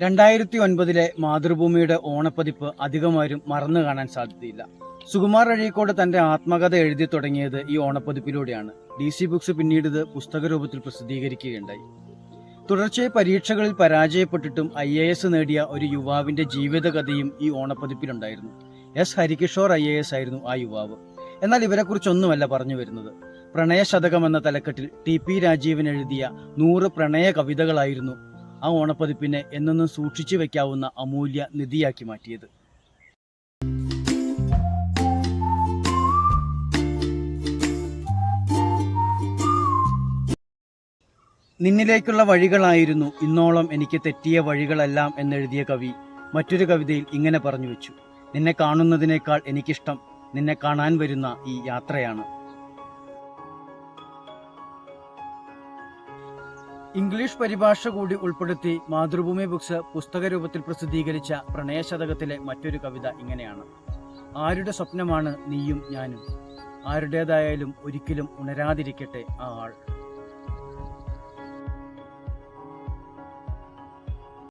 2009 മാതൃഭൂമിയുടെ ഓണപ്പതിപ്പ് അധികമാരും മറന്നു കാണാൻ സാധ്യതയില്ല. സുകുമാർ അഴീക്കോട് തന്റെ ആത്മകഥ എഴുതി തുടങ്ങിയത് ഈ ഓണപ്പതിപ്പിലൂടെയാണ്. DC ബുക്സ് പിന്നീട് ഇത് പുസ്തകരൂപത്തിൽ പ്രസിദ്ധീകരിക്കുകയുണ്ടായി. തുടർച്ചയായി പരീക്ഷകളിൽ പരാജയപ്പെട്ടിട്ടും IAS നേടിയ ഒരു യുവാവിന്റെ ജീവിതകഥയും ഈ ഓണപ്പതിപ്പിലുണ്ടായിരുന്നു. S. ഹരികിഷോർ IAS ആയിരുന്നു ആ യുവാവ്. എന്നാൽ ഇവരെക്കുറിച്ചൊന്നുമല്ല പറഞ്ഞു വരുന്നത്. പ്രണയശതകം എന്ന തലക്കെട്ടിൽ TP രാജീവൻ എഴുതിയ 100 പ്രണയ കവിതകളായിരുന്നു ആ ഓണപ്പതിപ്പിനെ എന്നെന്നും സൂക്ഷിച്ചു വെക്കാവുന്ന അമൂല്യ നിധിയാക്കി മാറ്റിയത്. നിന്നിലേക്കുള്ള വഴികളായിരുന്നു ഇന്നോളം എനിക്ക് തെറ്റിയ വഴികളെല്ലാം എന്നെഴുതിയ കവി മറ്റൊരു കവിതയിൽ ഇങ്ങനെ പറഞ്ഞു വെച്ചു: നിന്നെ കാണുന്നതിനേക്കാൾ എനിക്കിഷ്ടം നിന്നെ കാണാൻ വരുന്ന ഈ യാത്രയാണ്. ഇംഗ്ലീഷ് പരിഭാഷ കൂടി ഉൾപ്പെടുത്തി മാതൃഭൂമി ബുക്സ് പുസ്തകരൂപത്തിൽ പ്രസിദ്ധീകരിച്ച പ്രണയശതകത്തിലെ മറ്റൊരു കവിത ഇങ്ങനെയാണ്: ആരുടെ സ്വപ്നമാണ് നീയും ഞാനും, ആരുടേതായാലും ഒരിക്കലും ഉണരാതിരിക്കട്ടെ ആ ആൾ.